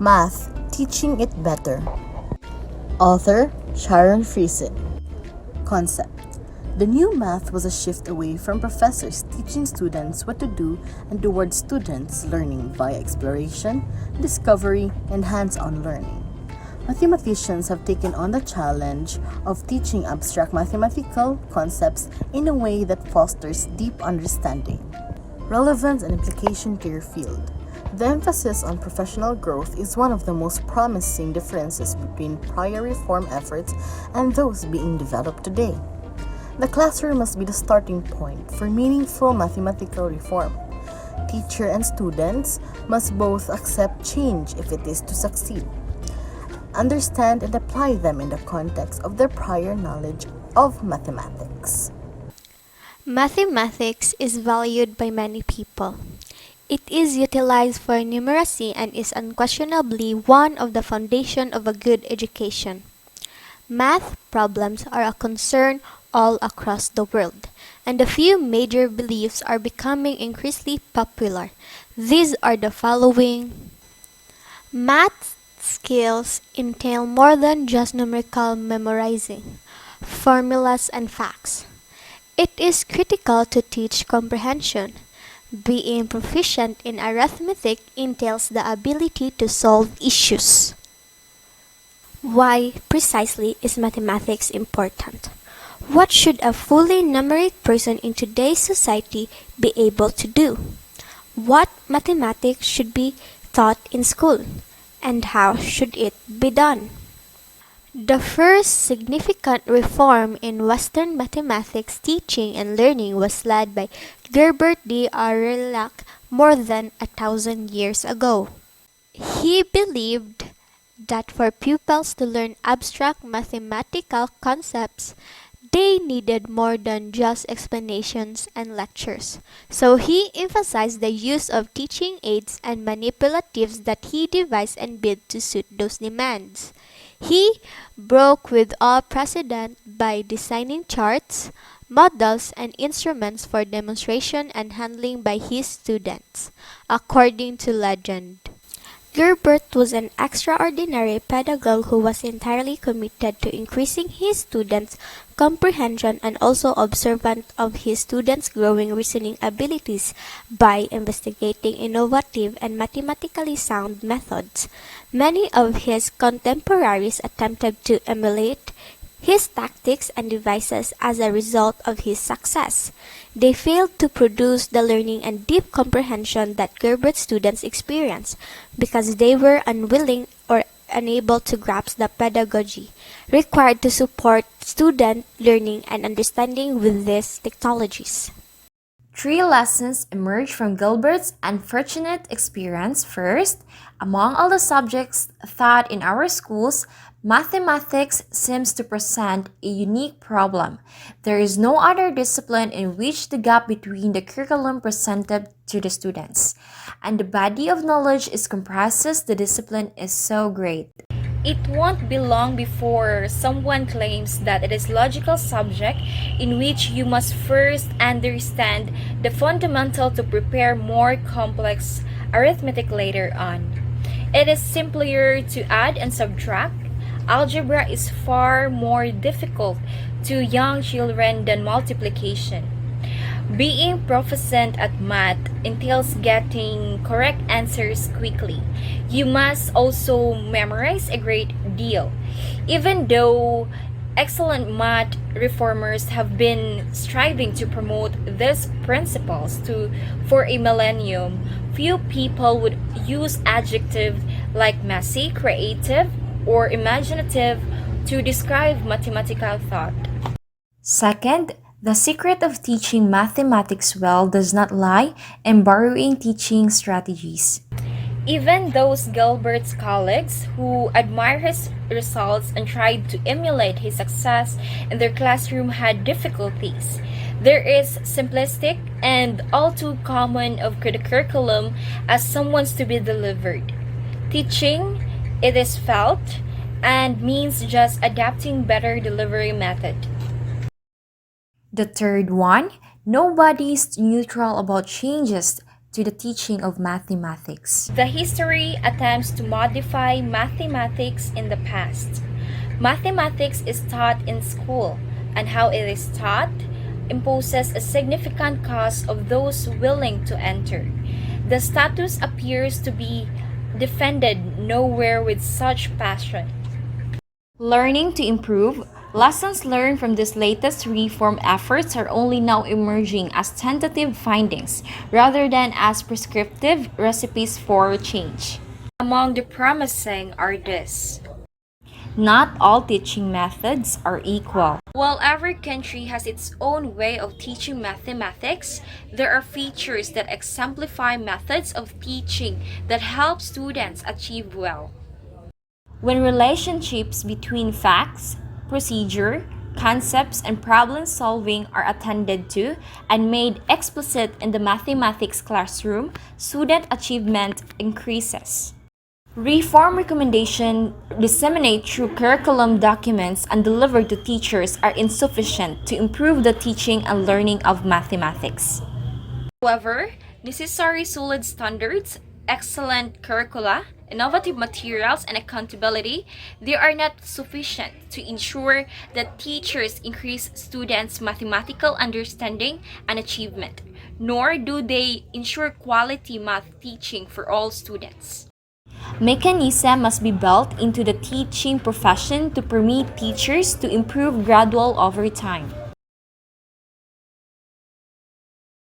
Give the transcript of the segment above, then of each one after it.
Math, Teaching It Better. Author, Sharon Friesen. Concept. The new math was a shift away from professors teaching students what to do and towards students learning via exploration, discovery, and hands-on learning. Mathematicians have taken on the challenge of teaching abstract mathematical concepts in a way that fosters deep understanding, relevance, and implication to your field. The emphasis on professional growth is one of the most promising differences between prior reform efforts and those being developed today. The classroom must be the starting point for meaningful mathematical reform. Teacher and students must both accept change if it is to succeed, understand and apply them in the context of their prior knowledge of mathematics. Mathematics is valued by many people. It is utilized for numeracy and is unquestionably one of the foundation of a good education. Math problems are a concern all across the world, and a few major beliefs are becoming increasingly popular. These are the following. Math skills entail more than just numerical memorizing, formulas, and facts. It is critical to teach comprehension. Being proficient in arithmetic entails the ability to solve issues. Why precisely is mathematics important? What should a fully numeric person in today's society be able to do? What mathematics should be taught in school? And how should it be done? The first significant reform in Western mathematics teaching and learning was led by Gerbert D. Aurillac more than 1,000 years ago. He believed that for pupils to learn abstract mathematical concepts, they needed more than just explanations and lectures. So he emphasized the use of teaching aids and manipulatives that he devised and built to suit those demands. He broke with all precedent by designing charts, models, and instruments for demonstration and handling by his students, according to legend. Gerbert was an extraordinary pedagogue who was entirely committed to increasing his students' comprehension and also observant of his students' growing reasoning abilities by investigating innovative and mathematically sound methods. Many of his contemporaries attempted to emulate his tactics and devices as a result of his success. They failed to produce the learning and deep comprehension that Gerbert's students experienced because they were unwilling or unable to grasp the pedagogy required to support student learning and understanding with these technologies. Three lessons emerge from Gilbert's unfortunate experience. First, among all the subjects taught in our schools, mathematics seems to present a unique problem. There is no other discipline in which the gap between the curriculum presented to the students and the body of knowledge it comprises the discipline is so great. It won't be long before someone claims that it is logical subject in which you must first understand the fundamental to prepare more complex arithmetic later on. It is simpler to add and subtract. Algebra is far more difficult to young children than multiplication. Being proficient at math entails getting correct answers quickly. You must also memorize a great deal. Even though excellent math reformers have been striving to promote these principles for a millennium, few people would use adjectives like messy, creative, or imaginative to describe mathematical thought. Second, the secret of teaching mathematics well does not lie in borrowing teaching strategies. Even those Gilbert's colleagues who admire his results and tried to emulate his success in their classroom had difficulties. There is simplistic and all too common of the curriculum as someone's to be delivered. Teaching, it is felt, and means just adapting better delivery method. The third one, nobody's neutral about changes to to the teaching of mathematics. The history attempts to modify mathematics in the past. Mathematics is taught in school, and how it is taught imposes a significant cost of those willing to enter. The status appears to be defended nowhere with such passion. Learning to improve, lessons learned from these latest reform efforts are only now emerging as tentative findings rather than as prescriptive recipes for change. Among the promising are this. Not all teaching methods are equal. While every country has its own way of teaching mathematics, there are features that exemplify methods of teaching that help students achieve well. When relationships between facts, procedure, concepts, and problem solving are attended to and made explicit in the mathematics classroom, student achievement increases. Reform recommendations disseminated through curriculum documents and delivered to teachers are insufficient to improve the teaching and learning of mathematics. However, necessary solid standards, excellent curricula, innovative materials, and accountability, they are not sufficient to ensure that teachers increase students' mathematical understanding and achievement, nor do they ensure quality math teaching for all students. Mechanism must be built into the teaching profession to permit teachers to improve gradual over time.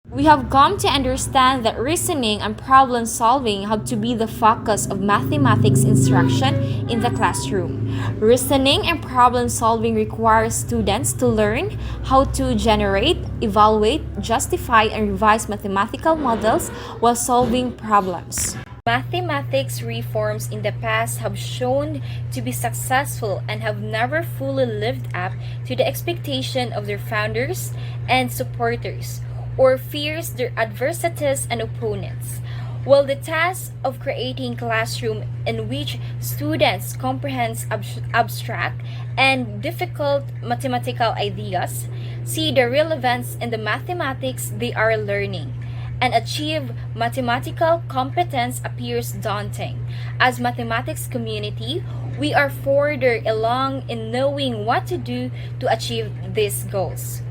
We have come to understand that reasoning and problem solving have to be the focus of mathematics instruction in the classroom. Reasoning and problem solving requires students to learn how to generate, evaluate, justify, and revise mathematical models while solving problems. Mathematics reforms in the past have shown to be successful and have never fully lived up to the expectation of their founders and supporters, or fears their adversaries and opponents. While the task of creating classroom in which students comprehend abstract and difficult mathematical ideas, see the relevance in the mathematics they are learning, and achieve mathematical competence appears daunting. As mathematics community, we are further along in knowing what to do to achieve these goals.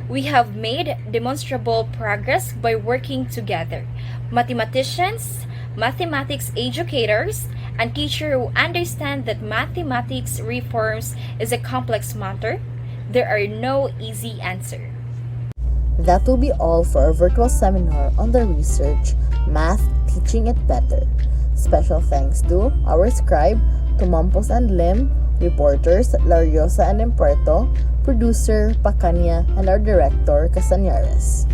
We have made demonstrable progress by working together. Mathematicians, mathematics educators, and teachers who understand that mathematics reforms is a complex matter. There are no easy answers. That will be all for our virtual seminar on the research, Math, Teaching It Better. Special thanks to our scribe, Tumampos and Elem, reporters, Lariosa and Empuerto, producer, Pacana, and our director, Castanares.